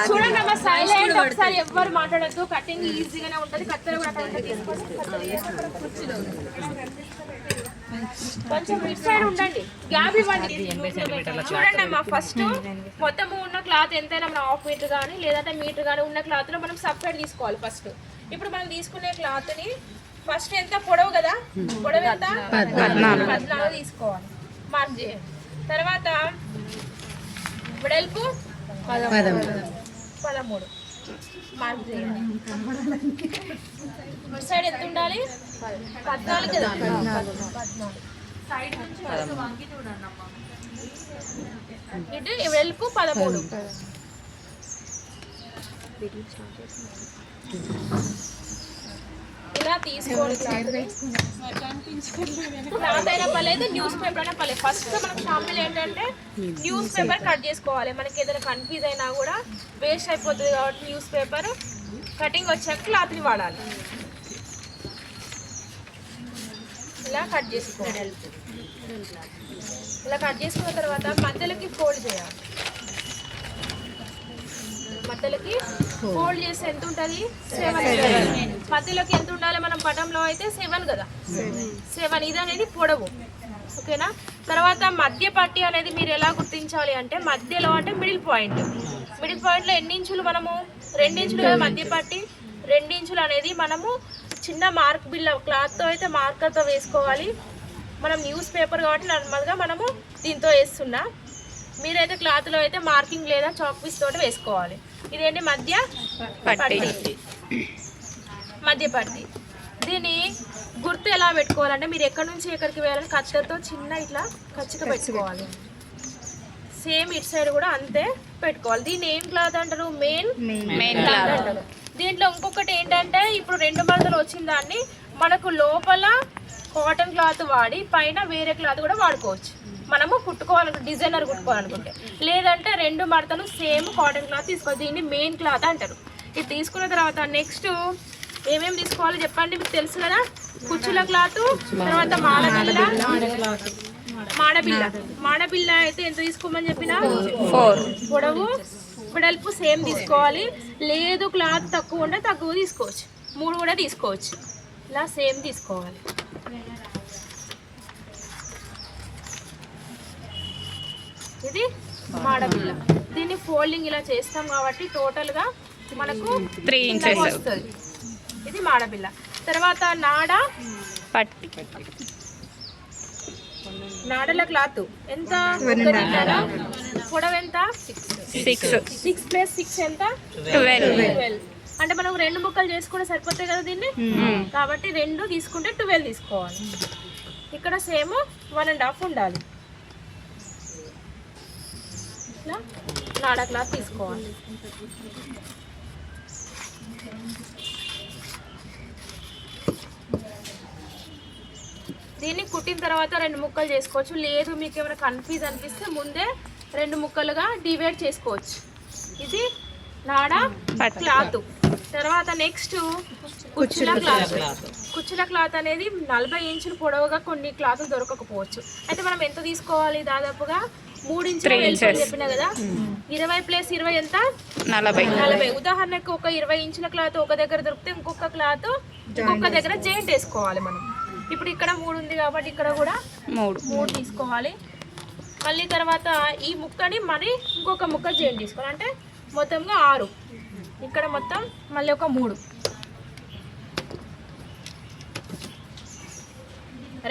చూడండి అమ్మా, సైలెంట్. ఒకసారి ఎవ్వరు మాట్లాడద్దు. కటింగ్ ఈజీగానే ఉంటుంది. కత్తెర కూడా కొంచెం ఇటు సైడ్ ఉండండి, గ్యాప్ ఇవ్వండి. చూడండి అమ్మా, ఫస్ట్ మొత్తం ఉన్న క్లాత్ ఎంతైనా మనం 1/2 మీటర్ కానీ లేదంటే మీటర్ కానీ ఉన్న క్లాత్ లో మనం సపరేట్ తీసుకోవాలి. ఫస్ట్ ఇప్పుడు మనం తీసుకునే క్లాత్ ని ఫస్ట్ ఎంత పొడవు కదా, పొడవు ఎంత 14 తీసుకోవాలి, మార్క్ చేయండి. తర్వాత వెడల్పు 13 మార్క్ చేయండి. సైడ్ ఎంత ఉండాలి? 14 కదా, 14. ఇటు వెడల్పు 13. ఇలా తీసుకోవాలి. క్లాత్ అయినా పర్లేదు, న్యూస్ పేపర్ అయినా పర్లేదు. ఫస్ట్ మనకు షాంపిల్ ఏంటంటే న్యూస్ పేపర్ కట్ చేసుకోవాలి. మనకి ఏదైనా కన్ఫ్యూజ్ అయినా కూడా వేస్ట్ అయిపోతుంది కాబట్టి న్యూస్ పేపర్ కటింగ్ వచ్చాక క్లాత్ని వాడాలి. ఇలా కట్ చేసుకోవాలి. ఇలా కట్ చేసుకున్న తర్వాత మధ్యలోకి ఫోల్డ్ చేయాలి. మధ్యలోకి ఫోల్డ్ చేస్తే ఎంత ఉంటుంది? 7. మధ్యలోకి ఎంత ఉండాలి? మనం పటంలో అయితే 7 కదా, 7. ఇది అనేది పొడవు, ఓకేనా? తర్వాత మధ్య పట్టి అనేది మీరు ఎలా గుర్తించాలి అంటే మధ్యలో అంటే మిడిల్ పాయింట్లో ఎన్ని ఇంచులు? మనము 2 ఇంచులు కదా మధ్య పట్టి. 2 ఇంచులు అనేది మనము చిన్న మార్క్ బిల్ల క్లాత్తో అయితే మార్కర్తో వేసుకోవాలి. మనం న్యూస్ పేపర్ కాబట్టి నార్మల్గా మనము దీంతో వేస్తున్నా. మీరైతే క్లాత్లో అయితే మార్కింగ్ లేదా చాక్ పీస్ తోటి వేసుకోవాలి. ఇదేంటి? మధ్య పట్టి. దీన్ని గుర్తు ఎలా పెట్టుకోవాలంటే మీరు ఎక్కడి నుంచి ఎక్కడికి వేయాలని కచ్చతో చిన్న ఇట్లా కచ్చిగా పెట్టుకోవాలి. సేమ్ ఇటు సైడ్ కూడా అంతే పెట్టుకోవాలి. దీన్ని ఏం క్లాత్ అంటారు? మెయిన్ క్లాత్ అంటారు. దీంట్లో ఇంకొకటి ఏంటంటే ఇప్పుడు 2 మడతలు వచ్చిన దాన్ని మనకు లోపల కాటన్ క్లాత్ వాడి పైన వేరే క్లాత్ కూడా వాడుకోవచ్చు. మనము కుట్టుకోవాలనుకుంటే, డిజైనర్ కుట్టుకోవాలనుకుంటే, లేదంటే 2 మడతలు సేమ్ కాటన్ క్లాత్ తీసుకోవాలి. దీన్ని మెయిన్ క్లాత్ అంటారు. ఇది తీసుకున్న తర్వాత నెక్స్ట్ ఏమేమి తీసుకోవాలో చెప్పండి. మీకు తెలుసు కదా, కుచ్చుల క్లాత్, తర్వాత మాడబిల్ల అయితే ఎంత తీసుకోమని చెప్పిన 4. పొడవు వెడల్పు సేమ్ తీసుకోవాలి. లేదు క్లాత్ తక్కువ ఉంటే తక్కువ తీసుకోవచ్చు, 3 కూడా తీసుకోవచ్చు. ఇలా సేమ్ తీసుకోవాలి. ఇది మాడబిల్ల. దీన్ని ఫోల్డింగ్ ఇలా చేస్తాం కాబట్టి టోటల్గా మనకు 3 ఇంచెస్ వస్తుంది. ఇది మాడబిల్ల. తర్వాత నాడల క్లాత్ ఎంత? పొడవు ఎంత? 6 + 6 ఎంత? 12. అంటే మనం 2 ముక్కలు చేసుకుంటే సరిపోతాయి కదా దీన్ని, కాబట్టి 2 తీసుకుంటే 12 తీసుకోవాలి. ఇక్కడ సేమ్ 1.5 ఉండాలి. ఇట్లా నాడ క్లాత్ తీసుకోవాలి. దీన్ని కుట్టిన తర్వాత 2 ముక్కలు చేసుకోవచ్చు. లేదు మీకు ఏమైనా కన్ఫ్యూజ్ అనిపిస్తే ముందే 2 ముక్కలుగా డివైడ్ చేసుకోవచ్చు. ఇది నాడ క్లాత్. తర్వాత నెక్స్ట్ కుచ్చుల క్లాత్ అనేది 40 ఇంచులు పొడవుగా కొన్ని క్లాతులు దొరకకపోవచ్చు. అయితే మనం ఎంత తీసుకోవాలి? దాదాపుగా 3 ఇంచులు చెప్పినా కదా, 20 + 20 ఎంత? 40. ఉదాహరణకు ఒక 20 ఇంచుల క్లాత్ ఒక దగ్గర దొరికితే ఇంకొక క్లాత్ ఇంకొక దగ్గర జాయింట్ వేసుకోవాలి మనం. ఇప్పుడు ఇక్కడ 3 ఉంది కాబట్టి ఇక్కడ కూడా 3 తీసుకోవాలి. మళ్ళీ తర్వాత ఈ ముక్కని మరి ఇంకొక ముక్క జాయింట్ తీసుకోవాలి. అంటే మొత్తంగా 6. ఇక్కడ మొత్తం మళ్ళీ ఒక 3.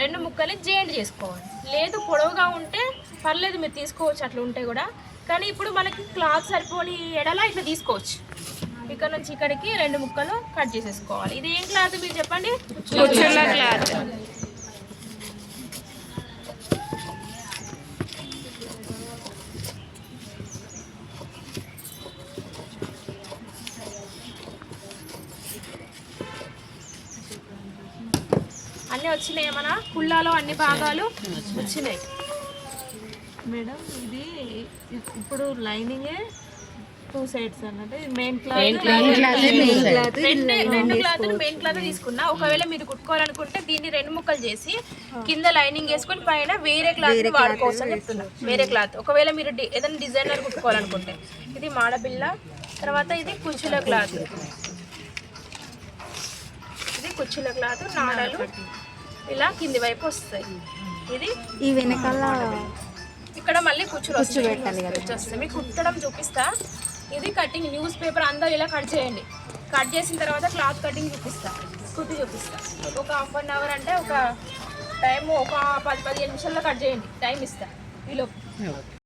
2 ముక్కని జాయింట్ చేసుకోవాలి. లేదు పొడవుగా ఉంటే పర్లేదు, మీరు తీసుకోవచ్చు అట్లా ఉంటే కూడా. కానీ ఇప్పుడు మనకి క్లాత్ సరిపోని ఎడలా ఇట్లా తీసుకోవచ్చు. ఇక్కడ నుంచి ఇక్కడికి 2 ముక్కలు కట్ చేసేసుకోవాలి. ఇది ఏం క్లాత్ మీరు చెప్పండి? కుచ్చుల క్లాత్. అన్నీ వచ్చినాయి. మన కుళ్ళాలో అన్ని భాగాలు వచ్చినాయి మేడం. ఇది ఇప్పుడు లైనింగే 2 సైడ్స్ అన్నట్టు మెయిన్ రెండు క్లాత్ మెయిన్ క్లాత్ తీసుకున్నా. ఒకవేళ మీరు కుట్టుకోవాలనుకుంటే దీన్ని 2 ముక్కలు చేసి కింద లైనింగ్ వేసుకొని పైన వేరే క్లాత్ వాడుకోవచ్చు అని చెప్తున్నా. వేరే క్లాత్ ఒకవేళ మీరు ఏదైనా డిజైనర్ కుట్టుకోవాలనుకుంటే. ఇది మాడబిల్ల. తర్వాత ఇది కుచ్చుల క్లాత్. ఇది కుచ్చుల క్లాత్. నాడలు ఇలా కింది వైపు వస్తాయి. ఇది ఈ వెనకాల ఇక్కడ మళ్ళీ కుచ్చులు వస్తాయి. మీకు కుట్టడం చూపిస్తా. ఇది కటింగ్ న్యూస్ పేపర్ అందరూ ఇలా కట్ చేయండి. కట్ చేసిన తర్వాత క్లాత్ కటింగ్ చూపిస్తా, కుట్టి చూపిస్తా. ఒక 1/2 అవర్ అంటే ఒక టైం ఒక 10-15 నిమిషాల్లో కట్ చేయండి. టైం ఇస్తా ఈలోపు.